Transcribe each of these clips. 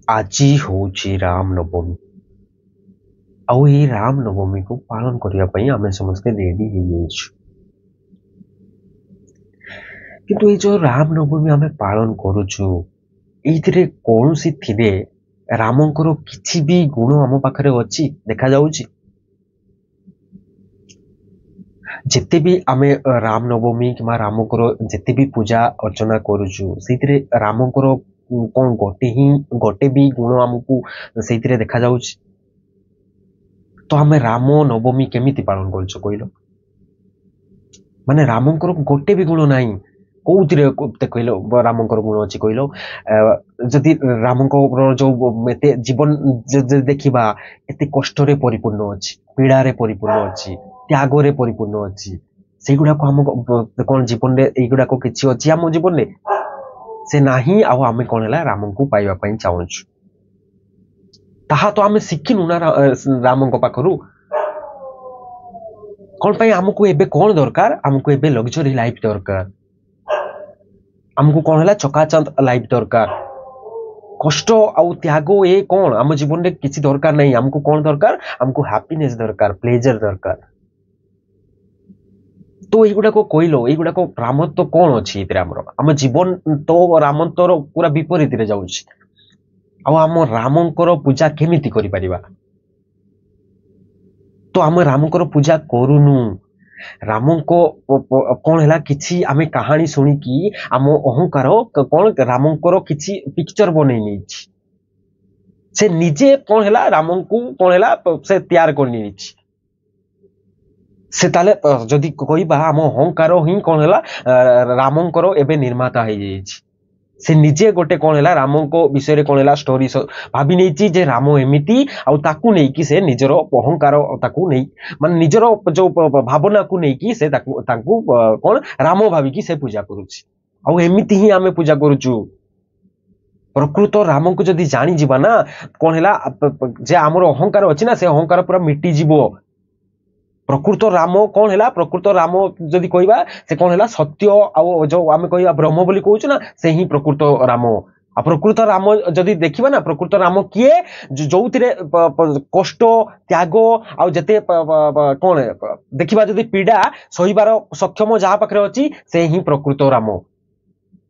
आज हूँ राम नवमी आउ ये राम नवमी को पालन करने आम समस्ते रेडी हो किंतु ये जो राम नवमी आम पालन करुचु ये कौन सी थिरे रामंकर किछि भी गुण आम पाखरे अच्छी देखा जाउची जिते भी आमे राम नवमी कि रामंकर जिते भी पूजा अर्चना करुचु से रामंकर कौन गोटे भी गुण आमको से देखा जाउची तो आम राम नवमी केमिति पालन करछु कहलो माने रामंकर गोटे भी गुण नाही कौथिरे कहलो रामंकर गुण अछि कहलो जदि रामंकर जो एते जीवन देखिबा एते कष्ट रे परिपूर्ण अछि पीड़ा रे परिपूर्ण अछि त्याग रे परिपूर्ण अछि सेगुडा को हम कोन जीवन रे एगुडा को किछि अछि हम जीवन रे से नाही आ आमे कोन हला रामन को पाइबा पई चाहूछु ताहा तो आमे शिखिनु ना रामन को पाखरु कौन पाई हमको एबे कौन दरकार हमको एबे लग्जरी लाइफ दरकार हमको कौन हला चकाचंद लाइफ दरकार कष्ट आउ त्याग ए कौन आम जीवन रे किसी दरकार नहीं हमको कौन दरकार हमको हैप्पीनेस दरकार प्लेजर दरकार तो एगुडा को कहलो एगुडा को रामत्व कौन अछि इतरे हमरो हम जीवन तो रामत्वर पूरा विपरीत रे जाउछि आ हम रामंकर पूजा केमिति करि परिबा तो आम रामंकर पूजा करूनु रामन को कौन है किसी आमे कहानी शुणी कि आम अहंकार कौन रामंकर किसी पिक्चर बनै नहीं से निजे कौन है रामन को कौन है से तैयार करनी से ताले जदि कहबा आम अहंकार ही कौन है रामंकर एबे निर्माता हो जाइछि से निजे गोटे कौन है राम को विषय कौन है स्टोरी भाभी नहीं जे राम एमिति आउ ताकू नहीं कि से निजर अहंकार ताकू नहीं मान निजर जो भावना को नहीं कि से ताकू कौन राम भावी कि से पूजा करुछि आउ एमिति ही आमे पूजा करुछु प्रकृत राम को जदि जानी जिबा ना कौन है जे हमर अहंकार अछि ना से अहंकार पूरा मिटी जिवो प्रकृत राम कौन है प्रकृत राम जदि कहबा से कौन है सत्य आ जो आम कहबा ब्रह्म बोली कहूछु ना से ही प्रकृत राम आ प्रकृत राम जदि देखिबा ना प्रकृत राम किए जो कष्ट त्याग आ जते कौन देखिबा जदि पीड़ा सहीबार सक्षम जहा पाखरे अछि से ही प्रकृत राम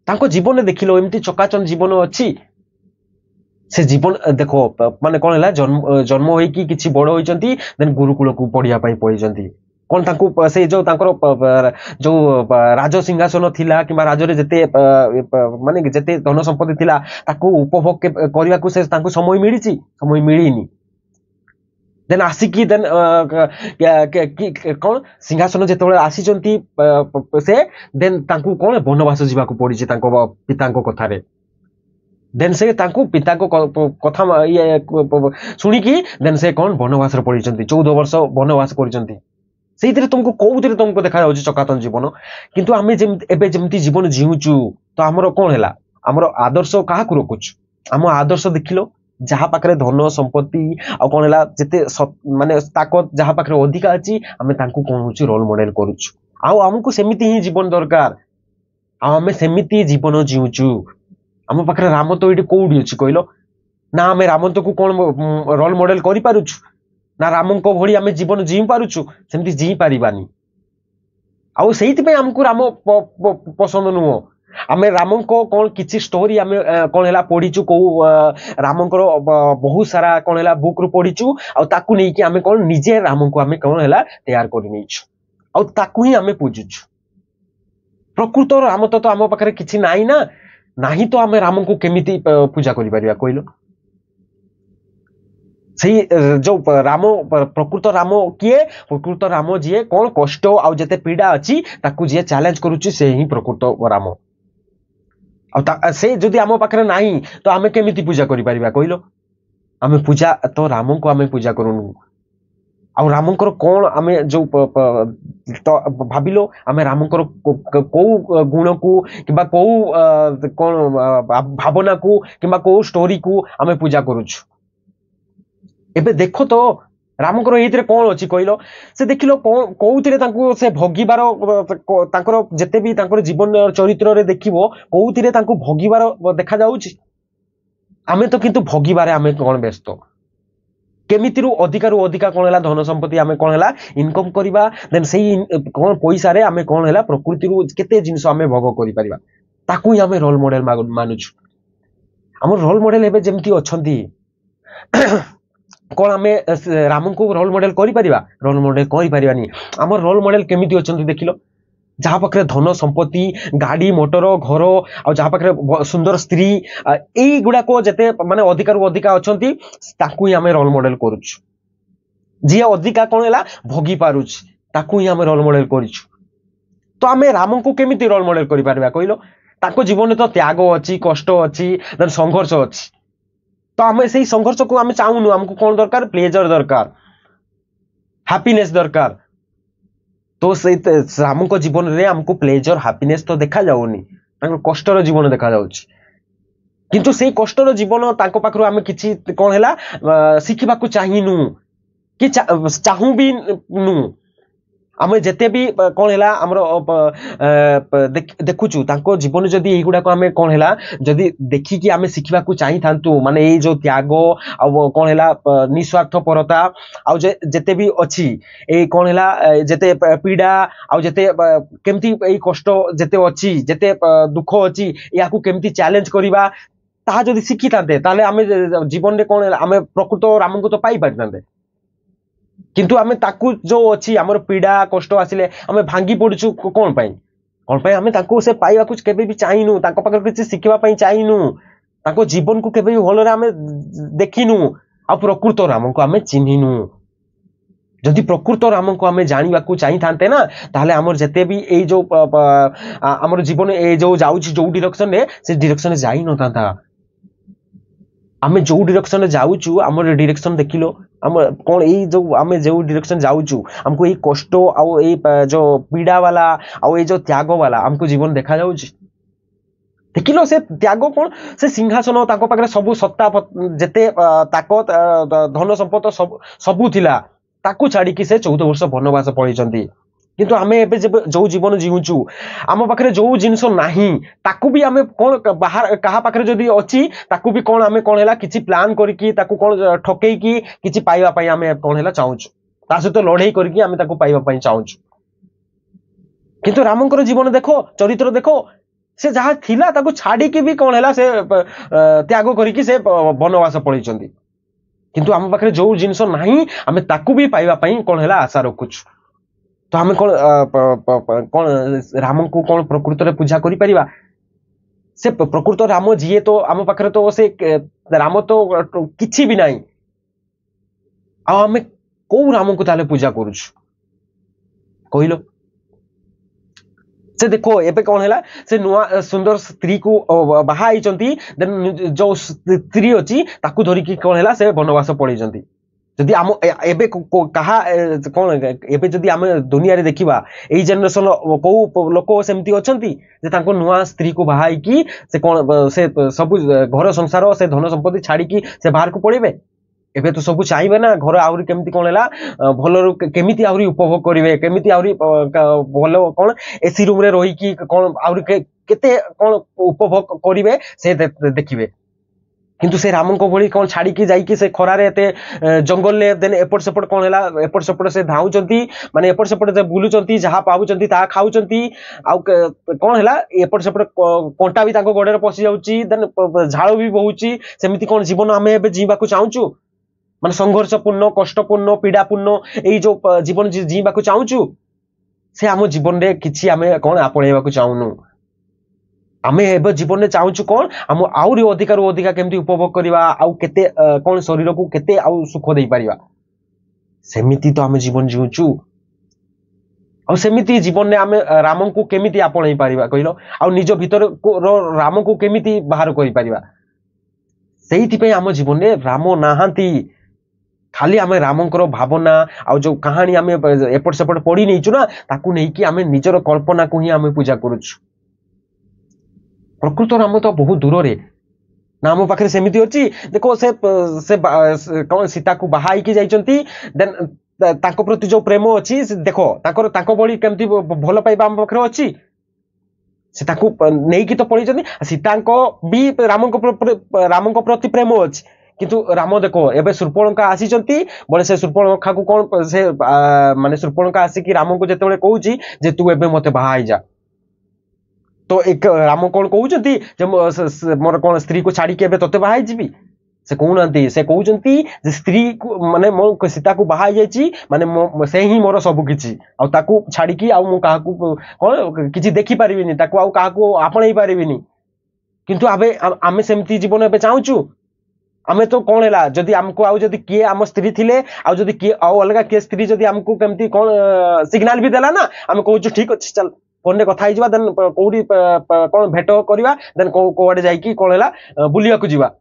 तांको जीवन देखिलो एमती चकाचन जीवन अछि से जीवन देखो माने कौन है जन्म हो कि बड़ होती देन गुरुकुल को पढ़िया पढ़ी कौन तांको से जो तांकर जो राज सिंहासन थिला कि राजरे जते माने जते धन संपत्ति थिला ताको उपभोग करने को से तांको समय मिलिछि समय मिलिनी देन आसिकी देन कौन सिंहासन जेतबे आसीचंती से देन तांको कौन वनवास जीवाको पड़िछि तांको पितांको कथारे देन से तांको पिता को कथा शुणी की देन से कौन वनवास पड़ी 14 वर्ष वनवास करिसंती सेइतरे तुमको कोउतरे तुमको देखा जाउछि चकातन जीवन किंतु आमे एबे जेमती जीवन जीउछु तो हमरो कौन हैला हमरो आदर्श काहा को रखुछु हम आदर्श देखिलो जहा पाखरे धन संपत्ति आ कौन हैला जते माने ताकत जहा पाखरे अधिका अछि आमे तांको कोन होछि रोल मॉडल करूछु आ हमको सेमिति ही जीवन दरकार आ आमे सेमिति जीवन जीउछु आम पाखे राम तो ये कौड़ी अच्छी कहल ना आम राम तो को कौन रोल मॉडल करि पारुछु ना राम को भली आम जीवन जी पारुछु सेमती जी पारिबानी आउ सेइति पे हमको राम पसंद नुह आम राम को कौन किछि स्टोरी आम कौन हैला पढ़ीचु को रामंकर बहुत सारा कौन हैला बुक रु पढ़ीचु आ ताकू नै कि आम कौन निजे राम को आम कौन हैला तैयार करि नैछु आ ताकू ही आम पूजुछु प्रकृत राम तो आम पाखे किछि नाही ना नहीं तो आम राम को केमिति पूजा करि परिबा कहलो सही जो राम प्रकृत राम किए प्रकृत राम जी कौन कष्ट आ जते पीड़ा अछि ताकू जी चैलेंज करूची से ही प्रकृत राम आ से जदि आम पाखरे नाही तो आम केमिति पूजा करि परिबा कहलो आम पूजा तो राम को आम पूजा करूनु आ रामंकर कौन आम जो तो भाविलो आम रामंकर को गुण को किबा को कौन भावना को किबा को स्टोरी को आम पूजा करूछु एबे देखो तो रामंकर एइतरे कौन अछि कहलो से देखिलो कोउतरे तांको से भोगिबार तांकर जते भी तांकर जीवन चरित्र रे देखिबो कोउतरे तांको भोगिबार देखा जाउछि आमे तो किंतु भोगिबारे आमे कौन व्यस्त केमिति अधिका कौन है धन संपत्ति आमे कौन है इनकम करवा देन से कौन पैसा रे आमे कौन है प्रकृति केते जिनिस आमे भोग करि परिबा ताकू ही आमे रोल मॉडल मानुछु हमर रोल मॉडल एबे जेमति अछंती कौन आमे राम को रोल मॉडल करि परिबा रोल मॉडल करि परिबानी हमर रोल मॉडल केमिति अछंती देखिलो जहाँ पाखे धन संपत्ति गाड़ी मोटर घर आ जहाँ पाखे सुंदर स्त्री यही गुड़ाक जिते माने अधिकार अधिका अच्छी ताकू ही आमे रोल मॉडल करुछु जी अधिका कौन है भोगी पारुछ ताकू ही आमे रोल मॉडल करिछु तो आमे राम को केमिति रोल मॉडल करि पारबा कहलो ताको जीवन तो त्याग अच्छी कष्ट अच्छी संघर्ष अच्छी तो आमे से संघर्ष को आमे चाहूनु हमको कौन दरकार प्लेजर दरकार हैप्पीनेस दरकार तो से राम को जीवन रे हमको प्लेजर हैप्पीनेस तो देखा जाउनी कष्टर जीवन देखा जाउछि किंतु से कष्टर जीवन ताको पाखरु आमे किछि कोन हैला सिखिबा को चाहिनु कि चाहू भी नु आमे जेते भी कोन हैला हमरो देखुछु ताको जीवन जदी एही गुडा को आमे कोन हैला जदी देखि कि आमे सिखिबा को चाहि थांतु माने ए जो त्याग आ कोन हैला निस्वार्थपरता आ जेते भी अछि ए कोन हैला जेते पीड़ा आ जेते केमती ए कष्ट जेते अछि जेते दुख अछि याकू केमती चैलेंज करिबा ताहा जदी सिखि थांते ताले आमे जीवन रे कोन आमे प्रकृत राम को तो पाई पारतांते किंतु आमे ताकू जो अछि हमर पीड़ा कष्ट आसिले आमे भांगी पडुछु कोन पई आमे ताकू से पाइबा कुछ केबे भी चाहिनु ताको पाकर किछ सिखिबा पई चाहिनु ताको जीवन को केबे भी भलरे आमे देखिनु आ प्रकृत राम को आमे चिन्हिनु जदि प्रकृत राम को आमे जानिबा को चाहि थांते ना ताले हमर जते भी ए जो हमर जीवन ए जो जाउछि जो डायरेक्शन रे से डायरेक्शन जाई न थांता आमे जो डायरेक्शन जाउछु हमर डायरेक्शन देखिलो हम कौन ये जो आमे जो डायरेक्शन जाउछु हमको ये कष्ट आउ ये जो पीड़ा वाला आउ ये जो त्याग वाला हमको जीवन देखा जाउछि देखिलो से त्याग कौन से सिंहासन ताको पाखरे सबु सत्ता जेते ताकत धन संपत्ति सबु थिला ताकू छाड़ी कि से 14 वर्ष वनवास पळिचंती किंतु आमे एबे जो जीवन जीउछु आम पाखरे जो जिंस नाही ताकू भी आमे कोन बाहर कहा पाखरे जदी अछि ताकू भी कोन आमे कोन हैला किछि प्लान करकी ताकू कोन ठकेई की किछि पाइबा पई आमे कोन हैला चाहूछु ता सहित लड़ाई करकी आमे ताकू पाइबा पई चाहूछु किंतु रामंकर जीवन देखो चरित्र देखो से जहा थिला ताकू छाडी की भी कोन हैला से त्याग करकी से वनवास पळिचंती किंतु आम पाखरे जो जिंस नाही आमे ताकू भी पाइबा पई कोन हैला आशा रखुछु तो हमें कौन राम को कौन प्रकृत रे पूजा करि परिबा से प्रकृत राम जीए तो आम पाखरे तो से राम तो किछि भी नाही आ हमें को राम को ताले पूजा करूछु कहिलो से देखो एबे कौन हैला से नुआ सुंदर स्त्री को बाहा आइचंती देन जो स्त्री अछि ताकू धरि कि कौन हैला से वनवास पळिचंती जदि आम एबे कहा कौन एबे जदि आम दुनिया रे देखिबा एई जनरेशन को लोक सेमती अछंती जे तांको नुआ स्त्री को बाहाई की से कौन से सब घर संसार से धन संपत्ति छाड़ी की से बाहर को पड़ेबे एबे तो सब चाहिबे ना घर आउरी केमती कौन हैला भलो केमिति आउरी उपभोग करिवे केमिति आउरी भलो कौन एसी रूम रे रही की कौन आउरी केते कौन उपभोग करिवे से देखिबे किंतु से राम को भली कौन छाड़ी की जाई की से खरारे एते जंगल ले देन एपट सेपट कौन हैला एपट सेपट से धाउचंती माने एपट सेपट से बुलुचंती जहा पाउचंती ता खाउचंती आ कौन हैला एपट सेपट कोंटा भी ताको गोडे रे पसी जाउची देन झाळ भी बहुची सेमिति कौन जीवन हमें एबे जीवा को चाहूचू माने संघर्षपूर्ण कष्टपूर्ण पीड़ापूर्ण एई जो जीवन जीवा को चाहूचू से हम जीवन रे किछि हमें कौन आपणेबा को चाहूनु आमे एबे जीवन रे चाहूचु कोन हम आउरी अधिकार अधिका केमती उपभोग करिवा आउ केते कोन शरीर को केते आउ सुख देई परिवा सेमिति तो आमे जीवन जीउचु आउ सेमिति जीवन ने आमे राम को केमिति आपणै परिवा कहिलो आउ निज भीतर को राम को केमिति बाहर करि परिवा सेहिति पे हम जीवन ने राम नाहांती खाली आमे रामंकर भावना आउ जो कहानी आमे एपट सेपट पड़ी नैचु ना ताकू नै कि आमे निजर कल्पना को ही आमे पूजा करूछु प्रकृत राम तो बहुत दूर रे ना आम पाखे सेमिति अछि देखो से कौन सीता को बाहाई की जाइचंती देन ताको प्रति जो प्रेम अछि देखो ताको बळी केमती भलो पाइबा आम पाखे अछि से ताकू नहीं तो पड़ी सीता भी राम प्रति प्रेम अच्छी किंतु राम देखो एबे शूर्पणखा आसी बोले से शूर्पणखा को कौन से माने शूर्पणखा आसिकी राम को जिते कहूँ जे तू एबे मते बाहा जा तो एक राम कौन कहते मोर कौन स्त्री को छाड़ी के तोते बाहा जी से कहूना से कहते स्त्री को माने मो सीता को बाहा जाइए माने से ही मोर सब किछि आउ छाड़ी आउ कौन किछि देखि परिबिनी ताकू आउ काहाकू आपणै परिबिनी किंतु आबे आमे सेमती जीवन एबे चाहूचु आमे तो कौन है जदि आमको आउ जदि किए आम स्त्री थिले आउ जदि किए आउ अलग किए स्त्री जदि आमको केमती कौन सिग्नल भी देला ना आमे कहूचु ठीक अछि चल फोन रे कथा हिजबा देन कोडी कौन भेट करबा देन कोआडे जाईकी कौन है बुलिया को जीवा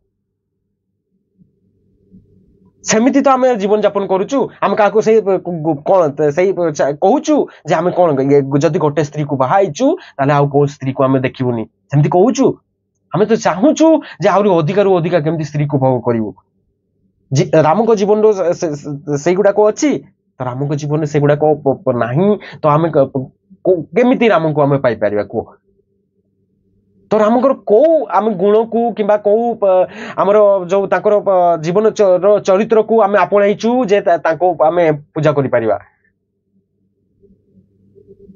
सेमिति तो आमे जीवन यापन करूचु आम काको से कौन से कहूचु जे आमे कौन जदि गोटे स्त्री को बाहाइचु ताले आउ को स्त्री को आमे देखिबुनी सेमति कहूचु आमे तो चाहूचु जे आउरी अधिकारु अधिकार केमति स्त्री को भोग करिवु राम को जीवन रो से गुडा को अछि तो राम को जीवन से गुडा को नाही तो आमे केमिति राम को आमे पाई परिबा को तो रामकर को आम गुण को किंबा को आमर जो ताकर जीवन चरित्र को आमे आपणाइचु जे ताको आमे पूजा करि परिबा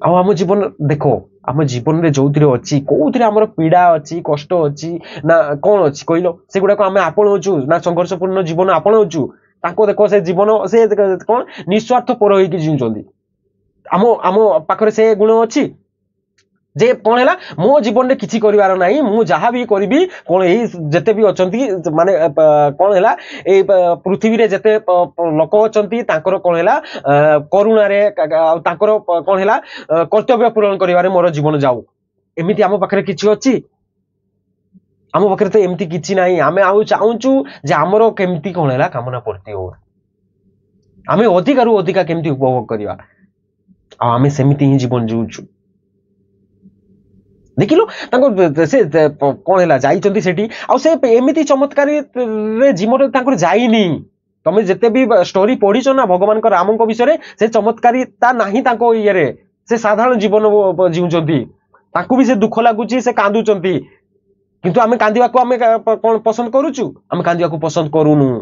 आ आम जीवन देखो आम जीवन रे जोथिरे अछि कोथिरे हमर पीड़ा अछि कष्ट अछि ना कोन अछि कहिलो से गुडा को आमे आपणाउचु ना संघर्षपूर्ण जीवन आपणाउचु ताको देखो से जीवन से कोन निस्वार्थ पर होई कि जिंचोंदी आम आम पाखरे से गुण अछि जे कौन है मो जीवन में किसी करिवार नाही मु जहा भी करी कौन जेते भी अचंती माने कौन है पृथ्वी रे जेते लोक अचंती तांकर कौन है करुणा रे तांकर कौन है कर्तव्य पूरण करिवारे मोर जीवन जाऊ एमिति आम पाखरे किछि अछि आम पाखरे तो एमिति किछि नाही आमे आउ चाहूचु जे हमरो केमिति कौन है कामना पूर्ति हो आमे अधिकारु अधिकार केमिति उपभोग करिवा आ आमे सेमिति ही जीवन जीउछु देखिलो से कौन है जाइचंती सेठी आ से एमिति चमत्कारी रे जीवन तांकर जाइनी तमे जेते भी स्टोरी पढिचो ना भगवान को राम को विषय रे से चमत्कारिता नाही तांको ये रे से साधारण जीवन जीउचंती तांको भी से दुख लागुची से कांदुचंती किंतु आमे कांदिबा को आमे कोन पसंद करूचु आमे कांदिबा को पसंद करूनु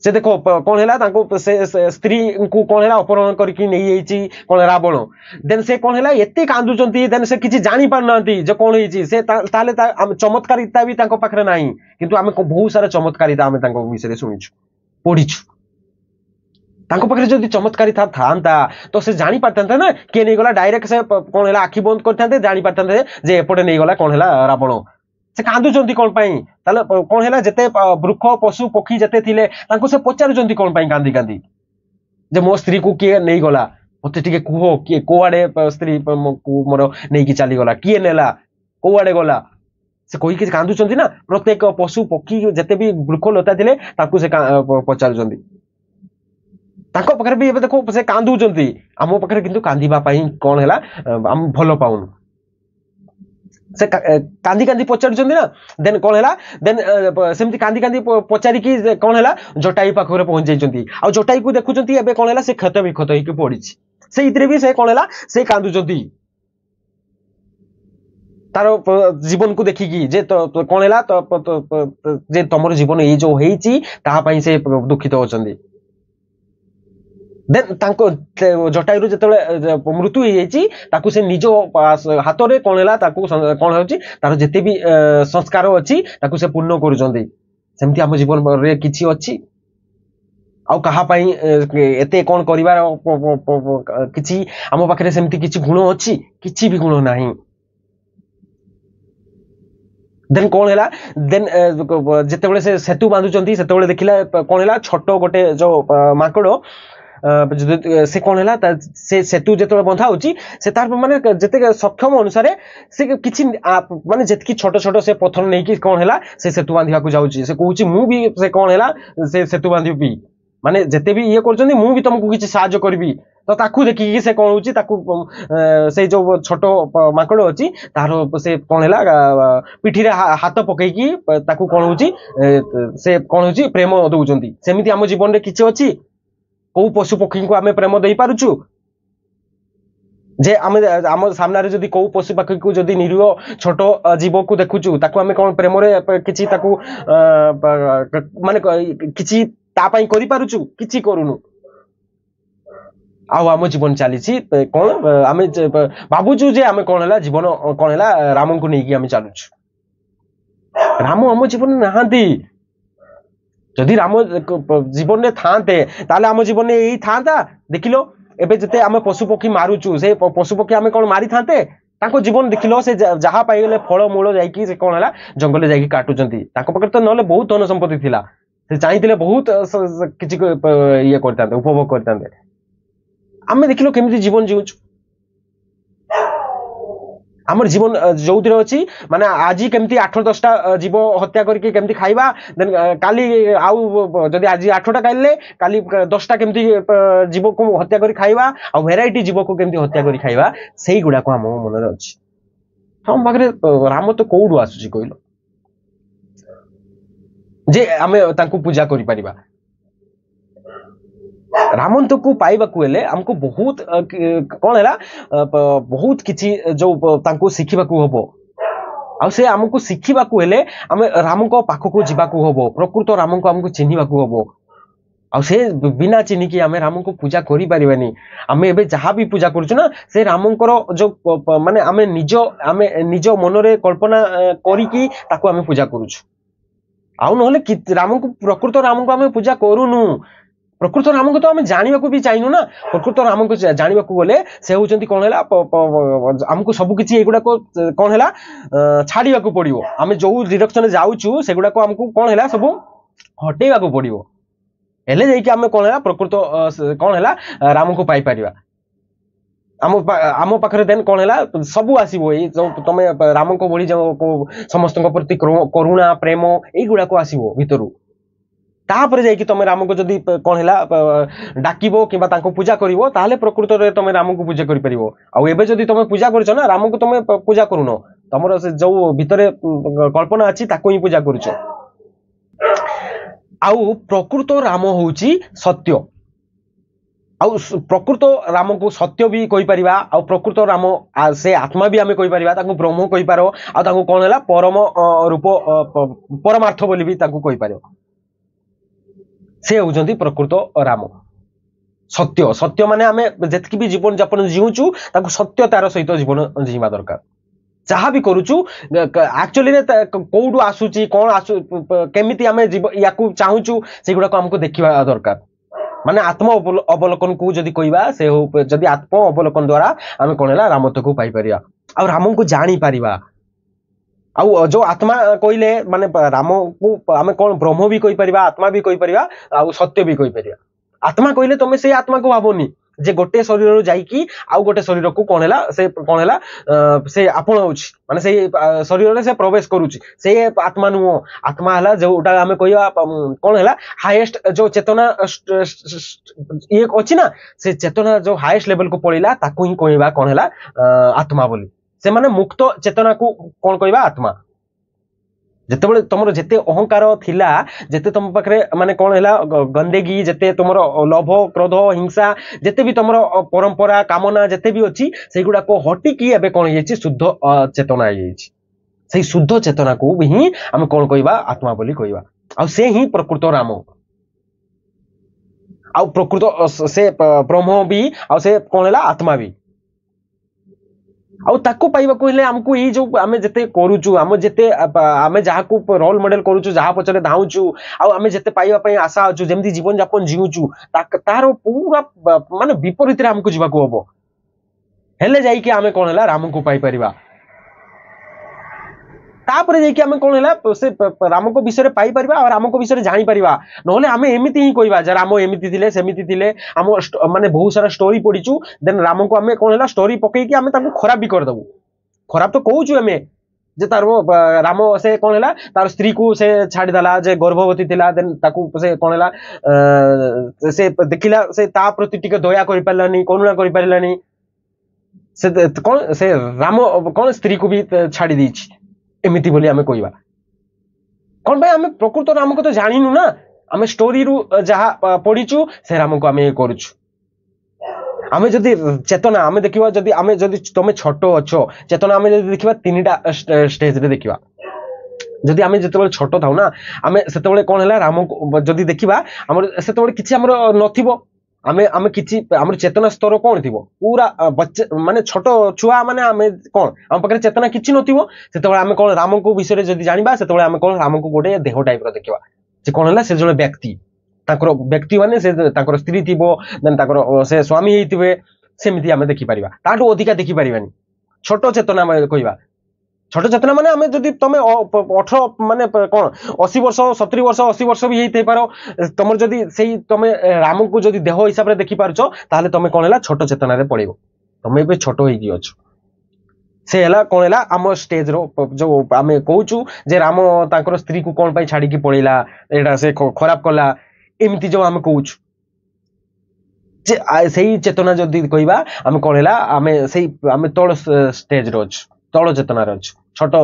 से देखो कौन है तांको से स्त्री को कौन है अपहरण करके नहीं जाइची कौन रावण देन से कौन है एते कांदुचंती देन से किछि जानि पार नांती जे कौन होईची से ताले चमत्कारिता भी तांको पाखरे नाही किंतु आमे बहुत सारा चमत्कारिता आमे तांको विषय रे सुनिछु पढिछु तांको पाखरे जदि चमत्कारिता थांता तो से जानि पारथांते ना के नहीं गला डायरेक्ट से कौन है आखि बंद करथांते जानि पारथांते जे एपटे नहीं गला कौन है रावण से कांदुचंती कौन पाई ताले कौन है जेते वृक्ष पशु पक्षी जेते थिले तांको से पचारुचंती कौन पाई कांदी कांदी जे मो स्त्री को किए नहीं गला मते टिके कुहो किए कोआडे स्त्री मोर नहीं की चली गला किए नेला कोआडे गला से कोई के कांदुचंती ना प्रत्येक पशु पक्षी जेते भी वृक्ष लता थिले तांको से पचारुचंती तांको पखरे भी एबे देखो से कांदुचंती आमो पखरे किंतु कांदीबा पाई कौन हैला हम भलो पाउनु से कांदी कांदी पचारुचंती ना देन कौन है देन सेमती कांदी कांदी पचारि की कौन है जटाई पाखरे पहुंच जाइचंती आ जटाई को देखुचंती एबे कौन है से क्षत विक्षत होई के पड़िछि से इतरे भी से कौन है से कांदुचंती तार जीवन को देखिकी जे तो कौन है जे तमर जीवन ए जो हेइची ताहा पई से दुखित होचंती देन तांको जटायु जेतेबेले मृत्यु हो जाइछि ताकू से निज हाथ रे कौन है ताकू कौन होची तार जेते भी संस्कार अछि ताकू से पूर्ण करूचंती सेमति हम जीवन रे किछि अछि आ कहा पई एते कोन करिवार किछि हम पाखरे सेमति किछि गुण अछि किछि भी गुण नाही देन कौन है देन जेतेबेले से सेतु बांधुचंती सेतेबेले देखिला कौन है छोटो गोटे जो माकड़ो से कौन है से सेतु जो बंधा होची से तार माने जते सक्षम अनुसार से किछि माने जतकी छोट छोट से पत्थर नहीं कि कौन है से सेतु बांधिया को जाउची से कहूची मु भी से कौन है से सेतु बांधिबी माने जते भी ये करचंदी मु भी तुमको किछि सहायता करबी तो ताकू देखि से कौन होची ताकू से जो छोटो माकड़ अछि तार से कौन है पिठी रे हाथ पकई की ताकू कौन होची से कौन होची प्रेम दउचंदी सेमिति हम जीवन रे किछि अछि को पशु पक्षी को आमे प्रेम दे पारुछु जे आमे आम सामने जदि को पशु पाखी को जदि निरीह छोट जीव को देखुचु ताकू आमे कोन प्रेम रे किछि ताकू माने किछि ता पई करि पारुचु किछि करूनु आउ आम जीवन चली कौन आम भावुचु जे आम कौन है जीवन कौन है राम को लेकिन आम चलुचु राम आम जीवन नहांती जदि राम जीवन में थाते ताले आम जीवन में यही था देखिलो एबे जते आम पशु पक्षी मारुचु से पशु पक्षी आम कौन मारी थाते ताको जीवन देखिलो से जहाँ पाइले फल मूल जाइकी से कौन है जंगल जाइकी काटुचंती ताको पाखरे तो नले बहुत धन संपत्ति थिला से चाहिए बहुत किछि ये करतांते उपभोग करतांते आमे देखिलो केमिति जीवन जीवुचु आमर जीवन जो अच्छी माने आज केमती 8-10टा जीव हत्या करके केमती खाइबा देन काली आउ जदि आज 8टा खाइले काली 10टा केमती जीव को हत्या करी खाइबा आ वेराइटी जीव को केमती हत्या करी खाइबा सेही गुडा को हम मन रे अछि हम बागरे राम तो कोडू आसुची कहलो जे आमे तांको पूजा करि परिबा रामंत को पाइबा को हेले हमको बहुत कौन है बहुत किछि जो तांको शिखिबा को हबो आ से हमको शिखिबा को हेले हम राम को पाख को जिबा को हबो प्रकृत राम को हमको चिन्हिबा को हबो आ से बिना चिन्हि की हमें राम को पूजा करि परिबानी हमें एबे जहां भी पूजा करछु ना से रामंकर जो माने हमें निज मन रे कल्पना करी की ताको हमें पूजा करछु आउ नहले राम को प्रकृत राम को हमें पूजा करूनु प्रकृत राम को तो आम जाना भी चाहिए ना प्रकृत राम को जाना गले से होती कौन है आमको सबकि एगुड़ा कौन है छाड़ा पड़ो आम जो डिरेक्शन जाऊँ से गुड़ाक आमको कौन है सब हटेवा पड़ो हेले जाइए आम कौन है प्रकृत कौन है राम को पाई पारिबा आम पाखे देन कौन है सब आसो जो तुम राम को भली जो समस्त प्रति करुणा प्रेम युड़ाक आसो भितर तापर जाइए तुम राम को जदि कौन है डाकिबो किबा तांको पूजा करिवो ताले प्रकृत रे तुम राम को पूजा करि परिवो आ एबे जदि तुम पूजा करछो ना राम को तुम पूजा करूनो तमरो से जो भितरे कल्पना अछि ताको ही पूजा करछो आउ प्रकृत राम होउची सत्य आउ प्रकृत राम को सत्य भी कहि परिबा आउ प्रकृत राम से आत्मा भी आमे कहि परिबा ताको ब्रह्म कहि पारो आ ताको कोन हैला परम रूप परमार्थ बोली भी ताको कहि पारो से होउचंती प्रकृत राम सत्य सत्य माने आमे जेतकी भी जीवन यापन जीवुचु ताको सत्यतार सहित जीवन जीवा दरकार जहाँ भी करूचु एक्चुअली रे कोडू आसुची कोन आसु केमिति आमे याकू चाहूचु सेगुडा को हमको देखिबा दरकार माने आत्म अवलोकन को जदि कहिबा से जदि आत्म अवलोकन द्वारा आमे कोन हैला रामत्व को पाई परिया आ राम को जानी परिबा आउ जो आत्मा कहले माने राम को आमे कौन ब्रह्म भी कहि परिबा आत्मा भी कहि परिबा आउ सत्य भी कहि परिबा आत्मा कहले तुम से आत्मा को भावनी जे गोटे शरीर जाइकी आउ गोटे शरीर को कौन हैला से कौन हैला से आपण होछि माने से शरीर रे से प्रवेश करूछि से आत्मा नु आत्मा हैला जोटा आमे कहिबा कौन हैला हाईएस्ट जो चेतना ये अछि ना से चेतना जो हाईएस्ट लेवल को पड़िला ताकू ही कहिबा कौन हैला आत्मा बोली से माने मुक्त चेतना को कौन कहबा आत्मा जेतेबेले तुमर जेते अहंकार थिला जेते तुम पाखरे माने कौन हैला गंदेगी जेते तुमर लोभ क्रोध हिंसा जेते भी तुमर परंपरा कामना जेते भी अछि सेगुडा को हटी की एबे कौन हेछि शुद्ध चेतना हेछि सेही शुद्ध चेतना को भी हम कौन कहबा आत्मा बोली कहबा आ से ही प्रकृत राम आ प्रकृत से ब्रह्म भी आ से कौन हैला आत्मा भी आउ ताको पाइबा कहले हमको ई जो आमे जते करूचु हम जते आमे जहा को रोल मॉडल करूचु जहा पचरे धाउचु आउ आमे जते पाइबा पई आशा अछु जेमती जीवन यापन जीउचु तारो पूरा माने विपरीत रे हमको जीवा को हबो हेले जाई कि आमे कोन हैला राम को पाई परिबा तापर जाई कि आमे कोन हैला से राम को विषय रे पाई परिबा और राम को विषय रे जानि परिबा नहले आमे एमिति ही कहबा जे राम एमिति थिले सेमिति थिले हम माने बहुत सारा स्टोरी पढिचु देन राम को आमे कोन हैला स्टोरी पकई कि आमे ताको खराब भी कर दबु खराब तो कहूचु आमे जे तारो राम से कोन हैला तार स्त्री को से छाडी दला जे गर्भवती थिला देन ताको से कोन हैला से देखिला से ता प्रति टिके दया करि पारलानी करुणा करि पारलानी से कोन से राम कोन स्त्री को भी छाडी दिछि एमिति बोली आमे कहबा कोन भाई आमे प्रकृत राम को तो जानिनु ना आमे स्टोरी रु जहा पढिचु से राम को आमे करूछु आमे जदि चेतना आमे देखिबा जदि आमे जदि तमे छोट अछो चेतना आमे जदि देखिबा तीनटा स्टेज रे देखिबा जदि आमे जतबे छोट थाउ ना आमे सेतबे कोन हला राम को जदि देखिबा हमर सेतबे किछि हमर नथिबो आमे आमे किछि हमर चेतना स्तर कोन थिबो पूरा बच्चे माने छोट छुआ माने आमे कोन हम पकरे चेतना किछि नथिबो सेतबे आमे कोन राम को विषय रे जदि जानिबा सेतबे आमे कोन राम को गोटे देह टाइप रो देखिबा जे कोन हला से जने व्यक्ति ताकर व्यक्ति माने से ताकर स्त्री थिबो देन ताकर से स्वामी हेतिबे सेमिति आमे देखि परिबा ताटो अधिका देखि परिबानी छोट चेतना आमे कहिबा छोट चेतना माने आमे जदि तमे 18 माने कोन 80 वर्ष 70 वर्ष 80 वर्ष भी हेते पारो तमर जदि सेही तमे राम को जदि देह हिसाब रे देखि पारछो ताले तमे कोन हला छोट चेतना रे पड़िबो तमे बे छोट होई कि अछ से हला कोन हला हम स्टेज रो जो आमे कहूचू जे राम ताकर स्त्री को कोन पई छाडी की पळिला एटा से खराब कला एमिति जो आमे कहूचू जे सेही चेतना जदि कहिबा आमे कोन हला आमे सेही आमे तळ स्टेज रो अछ तळ चेतना रो अछ छोट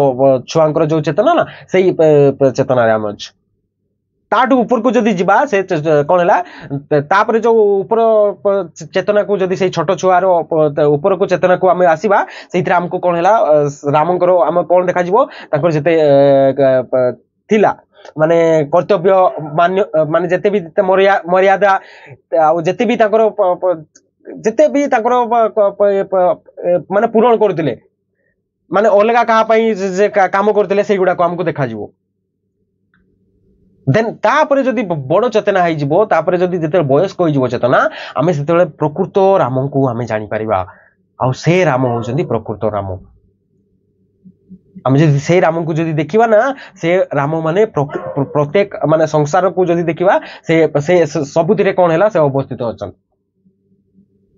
छुआंकर जो चेतना ना सेही चेतना रे आमे अछ ताटू ऊपर को जदि जिबा से कोन हला तापर जो ऊपर चेतना को जदि से छोट छुआ रो ऊपर को चेतना को आमे आसीबा सेहित्र हमको कोन हला रामंकर आमे कोन देखा जिवो ताकर जते थिला माने कर्तव्य मान्य माने जते भी मर्यादा जते भी ताकर जते भी ताकर माने पूर्ण करथिले माने अलगा कहा पई जे काम करथिले सेही गुडा को हमको देखा जिवो देन तापरे जदि बड़ चेतना है जिवो तापरे जदि जते बयस्क होई जिवो चेतना आमे सेतेले प्रकृत राम को आमे जानि परिबा आ से राम होजंदी प्रकृत राम आमे जदि से राम को जदि देखिबा ना से राम माने प्रत्येक माने संसार को जदि देखिबा से सबुतिरे कोन हैला से अवस्थित अछन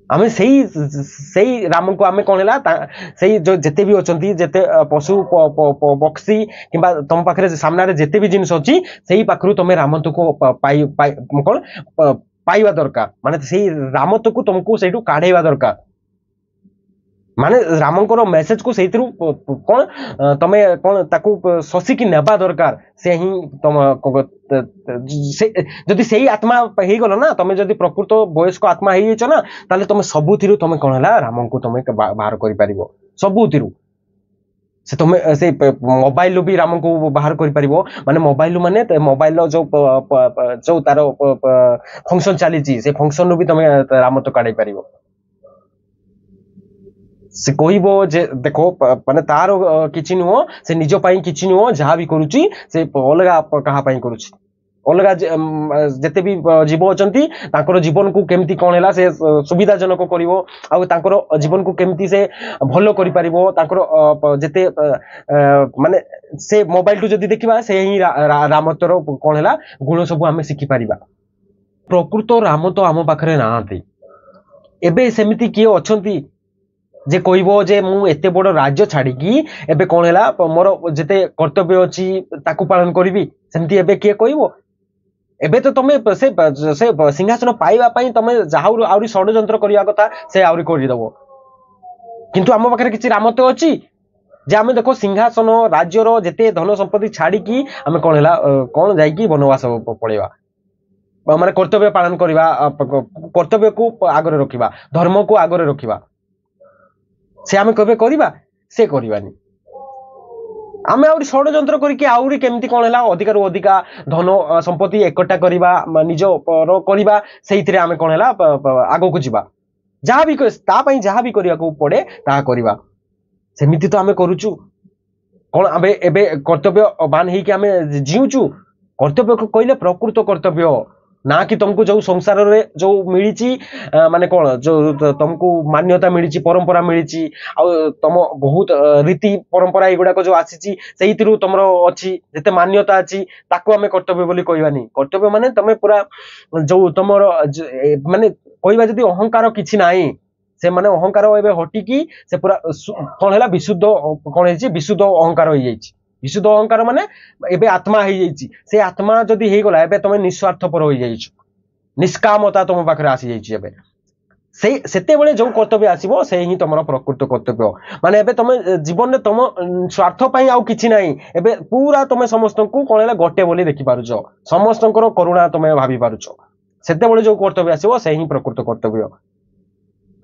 आमे सेही राम को आमे कोन हैला सेही जो जते भी अछंती जते पशु पक्षी किबा तम पाखरे सामना रे जते भी जिनिस अछि सेही पाखरु तमे रामत्व को पाई कोन पाइबा दरकार माने सेही रामत्व को तुमको सेठू काढेबा दरकार माने रामंकर मेसेज को सेहितरु कोन तमे कोन ताकू ससी की नेबा दरकार से ही तम जदि सेही आत्मा हेई गलो ना तमे जदि प्रकृत बयस्क आत्मा हेई छ ना ताले तमे सबुथिरु तमे कोन हला रामन को तमे बाहर करि परिबो सबुथिरु से तमे से मोबाइल भी रामन को बाहर करि परिबो माने मोबाइल जो तारो फंक्शन चली छी से फंक्शन नु भी तमे राम तो काढै परिबो से कहबो जे देखो माने तार किछि नुहो से निजो पाई किछि नुहो जहा भी करूची से अलगा कहा पाई करूची अलगा जते भी जीव अछंती ताकर जीवन को केमती कोन हैला से सुविधाजनक करिवो आ ताकर जीवन को केमती से भलो करि परिवो ताकर जते माने से मोबाइल टू जदी देखिबा से ही रामतर कोन हैला गुण सब हमें सिखि परिबा प्रकृत राम तो आम पाखरे नाथि एबे सेमिति किए अछंती जे कहबो जे मु एते बड़ राज्य छाड़ी की एबे कोन हैला मोर जते कर्तव्य अछि ताकू पालन करबी सेमती एबे किए कहबो एबे तो तमे से सिंहासन पाइबा पई तमे जाहाउ आउरी षडयंत्र करिया कथा से आउरी करि दबो किंतु हम पाखरे किछि रामत्व अछि जे आमे देखो सिंहासन राज्य रो जते धन संपत्ति छाड़ी की आमे कोन हैला कोन जाई की वनवास पळेबा माने कर्तव्य पालन करिबा कर्तव्य को आगरे रखिबा धर्म को आगरे रखिबा से आमे कबे करिबा से करिबानी आमे आउरी षडयंत्र करिके आउरी केमती कोन हैला अधिकार अधिका धन संपत्ति एकटा करिबा निजो पर करिबा सेहितरे आमे कोन हैला आगो को जिबा जहा भी ता पई जहा भी करिया को पड़े ता करिबा सेमिति तो आमे करूचु कोन आबे एबे कर्तव्य बान ही कि आमे जीउचु कर्तव्य को कइले प्रकृत कर्तव्य ना कि तुमको जो संसार रे जो मिली माने कौन जो तुमको मान्यता मिली परंपरा मिली तुम बहुत रीति परंपरा एगुड़ाक जो आसी से तुम अच्छी जिते मान्यता अच्छी ताको आमे कर्तव्य बोली कहबानी कर्तव्य माने तुम पूरा जो तुम माने कहबा जदि अहंकार किछि नाही से माने अहंकार एबे हटिकी से पूरा कौन है विशुद्ध कौन है विशुद्ध अहंकार हो जाइए विशुद्ध अहंकार माने एबे आत्मा हो जाइए से आत्मा जदि हो गला एबे तुम निस्वार्थपर हो जाइछ निष्कामता तुम पाखरे आसी जाइछ एबे से सेते बेले जो कर्तव्य आसीबो से ही तुमर प्रकृत कर्तव्य माने एबे तुम जीवन में तुम स्वार्थ पई आउ किछि नाही एबे पूरा तुम समस्त को कोन है गोटे बोली देखि पारुछो समस्तंकर करुणा तुम भाबी पारुछो सेते बेले जो कर्तव्य आसीबो से ही प्रकृत कर्तव्य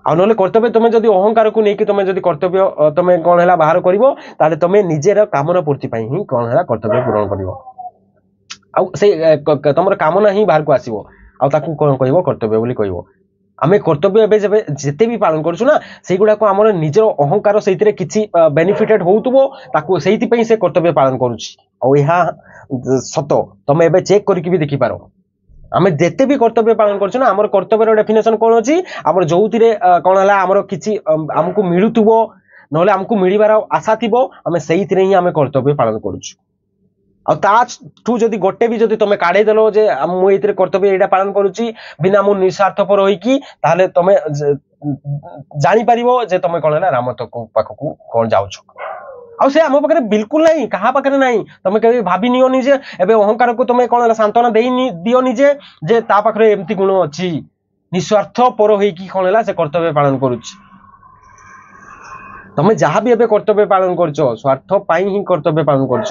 ଆଉ ନହେଲେ କର୍ତ୍ତବ୍ୟ ତମେ ଯଦି ଅହଙ୍କାରକୁ ନେଇକି ତମେ ଯଦି କର୍ତ୍ତବ୍ୟ ତମେ କଣ ହେଲା ବାହାର କରିବ ତାହେଲେ ତମେ ନିଜର କାମନା ପୂର୍ତ୍ତି ପାଇଁ ହିଁ କଣ ହେଲା କର୍ତ୍ତବ୍ୟ ପୂରଣ କରିବ ଆଉ ସେଇ ତମର କାମନା ହିଁ ବାହାରକୁ ଆସିବ ଆଉ ତାକୁ କଣ କହିବ କର୍ତ୍ତବ୍ୟ ବୋଲି କହିବ ଆମେ କର୍ତ୍ତବ୍ୟ ଏବେ ଯେତେ ବି ପାଳନ କରୁଛୁ ନା ସେଇଗୁଡାକ ଆମର ନିଜର ଅହଙ୍କାର ସେଇଥିରେ କିଛି ବେନିଫିଟେଡ ହଉଥିବ ତାକୁ ସେଇଥିପାଇଁ ସେ କର୍ତ୍ତବ୍ୟ ପାଳନ କରୁଛି ଆଉ ଏହା ସତ ତମେ ଏବେ ଚେକ୍ କରିକି ବି ଦେଖିପାର ଆମେ ଯେତେ ବି କର୍ତ୍ତବ୍ୟ ପାଳନ କରୁଛୁ ନା ଆମର କର୍ତ୍ତବ୍ୟର ଡେଫିନେସନ କଣ ଅଛି ଆମର ଯୋଉଥିରେ କଣ ହେଲା ଆମର କିଛି ଆମକୁ ମିଳୁଥିବ ନହେଲେ ଆମକୁ ମିଳିବାର ଆଶା ଥିବ ଆମେ ସେଇଥିରେ ହିଁ ଆମେ କର୍ତ୍ତବ୍ୟ ପାଳନ କରୁଛୁ ଆଉ ତାଠୁ ଯଦି ଗୋଟେ ବି ଯଦି ତମେ କାଢେଇ ଦେଲ ଯେ ମୁଁ ଏଇଥିରେ କର୍ତ୍ତବ୍ୟ ଏଇଟା ପାଳନ କରୁଛି ବିନା ମୁଁ ନିଃସ୍ୱାର୍ଥପର ହେଇକି ତାହେଲେ ତମେ ଜାଣିପାରିବ ଯେ ତମେ କଣ ହେଲା ରାମ ପାଖକୁ କଣ ଯାଉଛ ଆଉ ସେ ଆମ ପାଖରେ ବିଲକୁଲ ନାହିଁ କାହା ପାଖରେ ନାହିଁ ତମେ କେବେ ଭାବି ନିଅନି ଯେ ଏବେ ଅହଙ୍କାରକୁ ତମେ କଣ ହେଲା ସାନ୍ତ୍ୱନା ଦିଅନି ଯେ ତା ପାଖରେ ଏମିତି ଗୁଣ ଅଛି ନିଃସ୍ୱାର୍ଥପର ହେଇକି କଣ ହେଲା ସେ କର୍ତ୍ତବ୍ୟ ପାଳନ କରୁଛି ତମେ ଯାହା ବି ଏବେ କର୍ତ୍ତବ୍ୟ ପାଳନ କରୁଛ ସ୍ୱାର୍ଥ ପାଇଁ ହିଁ କର୍ତ୍ତବ୍ୟ ପାଳନ କରୁଛ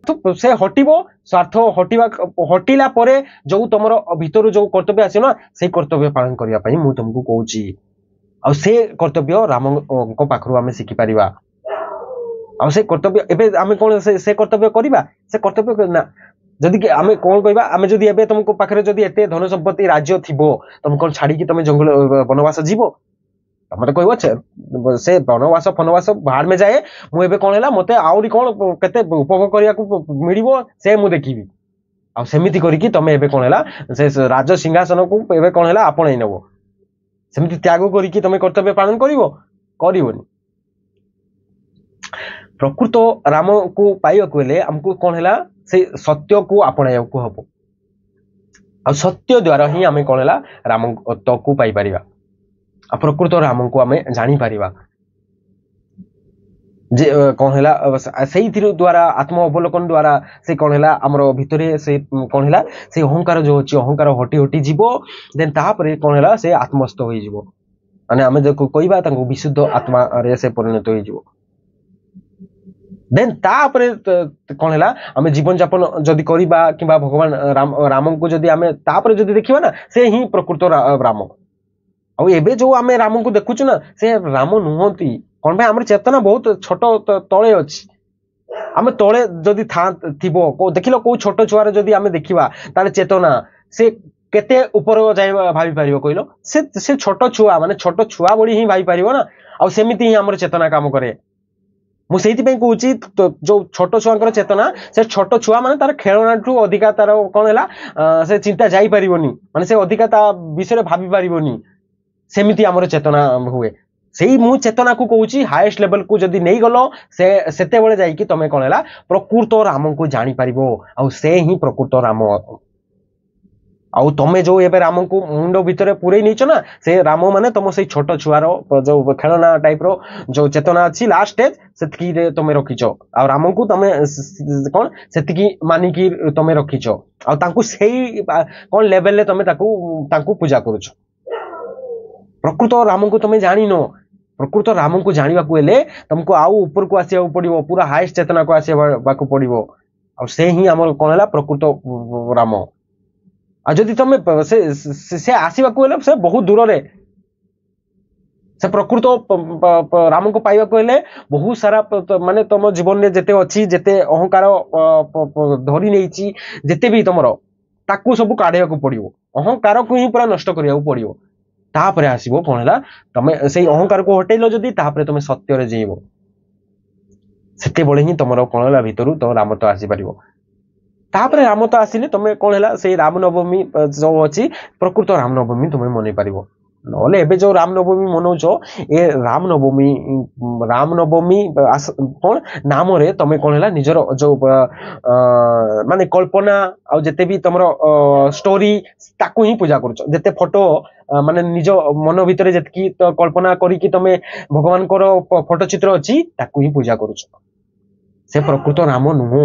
ସେ ହଟିବ ସ୍ୱାର୍ଥ ହଟିଲା ପରେ ଯୋଉ ତମର ଭିତରୁ ଯୋଉ କର୍ତ୍ତବ୍ୟ ଆସିବ ନା ସେଇ କର୍ତ୍ତବ୍ୟ ପାଳନ କରିବା ପାଇଁ ମୁଁ ତମକୁ କହୁଛି ଆଉ ସେ କର୍ତ୍ତବ୍ୟ ରାମଙ୍କ ପାଖରୁ ଆମେ ଶିଖିପାରିବା ଆଉ ସେ କର୍ତ୍ତବ୍ୟ ଏବେ ଆମେ କଣ ସେ କର୍ତ୍ତବ୍ୟ କରିବା ସେ କର୍ତ୍ତବ୍ୟ ନା ଯଦି ଆମେ କଣ କହିବା ଆମେ ଯଦି ଏବେ ତମକୁ ପାଖରେ ଯଦି ଏତେ ଧନ ସମ୍ପତ୍ତି ରାଜ୍ୟ ଥିବ ତମେ କଣ ଛାଡିକି ତମେ ଜଙ୍ଗଲ ବନବାସ ଯିବ ତମେ ତ କହିବ ସେ ବନବାସ ଫନବାସ ବାହାର ମେ ଯାଏ ମୁଁ ଏବେ କଣ ହେଲା ମତେ ଆହୁରି କଣ କେତେ ଉପଭୋଗ କରିବାକୁ ମିଳିବ ସେ ମୁଁ ଦେଖିବି ଆଉ ସେମିତି କରିକି ତମେ ଏବେ କଣ ହେଲା ସେ ରାଜ ସିଂହାସନକୁ ଏବେ କଣ ହେଲା ଆପଣେଇ ନେବ ସେମିତି ତ୍ୟାଗ କରିକି ତମେ କର୍ତ୍ତବ୍ୟ ପାଳନ କରିବନି ପ୍ରକୃତ ରାମକୁ ପାଇବାକୁ ହେଲେ ଆମକୁ କଣ ହେଲା ସେ ସତ୍ୟକୁ ଆପଣେଇବାକୁ ହବ ଆଉ ସତ୍ୟ ଦ୍ୱାରା ହିଁ ଆମେ କଣ ହେଲା ରାମକୁ ପାଇପାରିବା ଆଉ ପ୍ରକୃତ ରାମଙ୍କୁ ଆମେ ଜାଣିପାରିବା ଯେ କଣ ହେଲା ସେଇଥିରୁ ଦ୍ୱାରା ଆତ୍ମ ଅବଲୋକନ ଦ୍ୱାରା ସେ କଣ ହେଲା ଆମର ଭିତରେ ସେ କଣ ହେଲା ସେ ଅହଙ୍କାର ଯୋଉ ଅଛି ଅହଙ୍କାର ହଟି ଯିବ ଦେନ୍ ତାପରେ କଣ ହେଲା ସେ ଆତ୍ମସ୍ଥ ହୋଇଯିବ ମାନେ ଆମେ ଯଦି କହିବା ତାଙ୍କୁ ବିଶୁଦ୍ଧ ଆତ୍ମାରେ ସେ ପରିଣତ ହେଇଯିବ ଦେନ୍ ତାପରେ କଣ ହେଲା ଆମେ ଜୀବନ ଯାପନ ଯଦି କରିବା କିମ୍ବା ଭଗବାନ ରାମଙ୍କୁ ଯଦି ଆମେ ତାପରେ ଯଦି ଦେଖିବା ନା ସେ ହିଁ ପ୍ରକୃତ ରାମ ଆଉ ଏବେ ଯୋଉ ଆମେ ରାମଙ୍କୁ ଦେଖୁଛୁ ନା ସେ ରାମ ନୁହନ୍ତି କଣ ପାଇଁ ଆମର ଚେତନା ବହୁତ ଛୋଟ ତଳେ ଅଛି ଆମେ ତଳେ ଯଦି ଥିବ ଦେଖିଲ କୋଉ ଛୋଟ ଛୁଆର ଯଦି ଆମେ ଦେଖିବା ତାହେଲେ ଚେତନା ସେ କେତେ ଉପର ଯାଇ ଭାବି ପାରିବ କହିଲ ସେ ଛୋଟ ଛୁଆ ମାନେ ଛୋଟ ଛୁଆ ଭଳି ହିଁ ଭାବି ପାରିବ ନା ଆଉ ସେମିତି ହିଁ ଆମର ଚେତନା କାମ କରେ ମୁଁ ସେଇଥିପାଇଁ କହୁଛି ଯୋଉ ଛୋଟ ଛୁଆଙ୍କର ଚେତନା ସେ ଛୋଟ ଛୁଆ ମାନେ ତାର ଖେଳଣାଠୁ ଅଧିକା ତାର କଣ ହେଲା ସେ ଚିନ୍ତା ଯାଇପାରିବନି ମାନେ ସେ ଅଧିକା ତା ବିଷୟରେ ଭାବି ପାରିବନି ସେମିତି ଆମର ଚେତନା ହୁଏ ସେଇ ମୁଁ ଚେତନାକୁ କହୁଛି ହାଏଷ୍ଟ ଲେଭେଲକୁ ଯଦି ନେଇଗଲ ସେତେବେଳେ ଯାଇକି ତମେ କଣ ହେଲା ପ୍ରକୃତ ରାମଙ୍କୁ ଜାଣିପାରିବ ଆଉ ସେ ହିଁ ପ୍ରକୃତ ରାମ ଆଉ ତମେ ଯୋଉ ଏବେ ରାମଙ୍କୁ ମୁଣ୍ଡ ଭିତରେ ପୁରେଇ ନେଇଛ ନା ସେ ରାମ ମାନେ ତମ ସେଇ ଛୋଟ ଛୁଆର ଯୋଉ ଖେଳନା ଟାଇପର ଯୋଉ ଚେତନା ଅଛି ଲାଷ୍ଟ ଷ୍ଟେଜ ସେତିକିରେ ତମେ ରଖିଛ ଆଉ ରାମଙ୍କୁ ତମେ କଣ ସେତିକି ମାନିକି ତମେ ରଖିଛ ଆଉ ତାଙ୍କୁ ସେଇ କଣ ଲେଭେଲରେ ତମେ ତାଙ୍କୁ ପୂଜା କରୁଛ ପ୍ରକୃତ ରାମଙ୍କୁ ତମେ ଜାଣିନ ପ୍ରକୃତ ରାମଙ୍କୁ ଜାଣିବାକୁ ହେଲେ ତମକୁ ଆଉ ଉପରକୁ ଆସିବାକୁ ପଡିବ ପୁରା ହାଏଷ୍ଟ ଚେତନାକୁ ଆସିବାକୁ ପଡିବ ଆଉ ସେ ହିଁ ଆମର କଣ ହେଲା ପ୍ରକୃତ ରାମ ଆଉ ଯଦି ତମେ ସେ ଆସିବାକୁ ହେଲେ ସେ ବହୁତ ଦୂରରେ ସେ ପ୍ରକୃତ ରାମଙ୍କୁ ପାଇବାକୁ ହେଲେ ବହୁତ ସାରା ମାନେ ତମ ଜୀବନରେ ଯେତେ ଅଛି ଯେତେ ଅହଙ୍କାର ଧରି ନେଇଛି ଯେତେ ବି ତମର ତାକୁ ସବୁ କାଢିବାକୁ ପଡିବ ଅହଙ୍କାରକୁ ହିଁ ପୁରା ନଷ୍ଟ କରିବାକୁ ପଡିବ ତାପରେ ଆସିବ କଣ ହେଲା ତମେ ସେଇ ଅହଙ୍କାରକୁ ହଟେଇଲ ଯଦି ତାପରେ ତମେ ସତ୍ୟରେ ଜୀଇବ ସେତେବେଳେ ହିଁ ତମର କଣ ହେଲା ଭିତରୁ ତମ ରାମତ୍ଵ ଆସିପାରିବ ତାପରେ ରାମତ୍ଵ ଆସିଲେ ତମେ କଣ ହେଲା ସେଇ ରାମନବମୀ ଯୋଉ ଅଛି ପ୍ରକୃତ ରାମନବମୀ ତମେ ମନେଇ ପାରିବ ନହେଲେ ଏବେ ଯୋଉ ରାମନବମୀ ମନଉଛ ଏ ରାମନବମୀ କଣ ନାମରେ ତମେ କଣ ହେଲା ନିଜର ଯୋଉ ମାନେ କଳ୍ପନା ଆଉ ଯେତେ ବି ତମର ଷ୍ଟୋରି ତାକୁ ହିଁ ପୂଜା କରୁଛ ଯେତେ ଫଟୋ ମାନେ ନିଜ ମନ ଭିତରେ ଯେତିକି କଳ୍ପନା କରିକି ତମେ ଭଗବାନଙ୍କର ଫଟୋ ଚିତ୍ର ଅଛି ତାକୁ ହିଁ ପୂଜା କରୁଛ ସେ ପ୍ରକୃତ ରାମ ନୁହଁ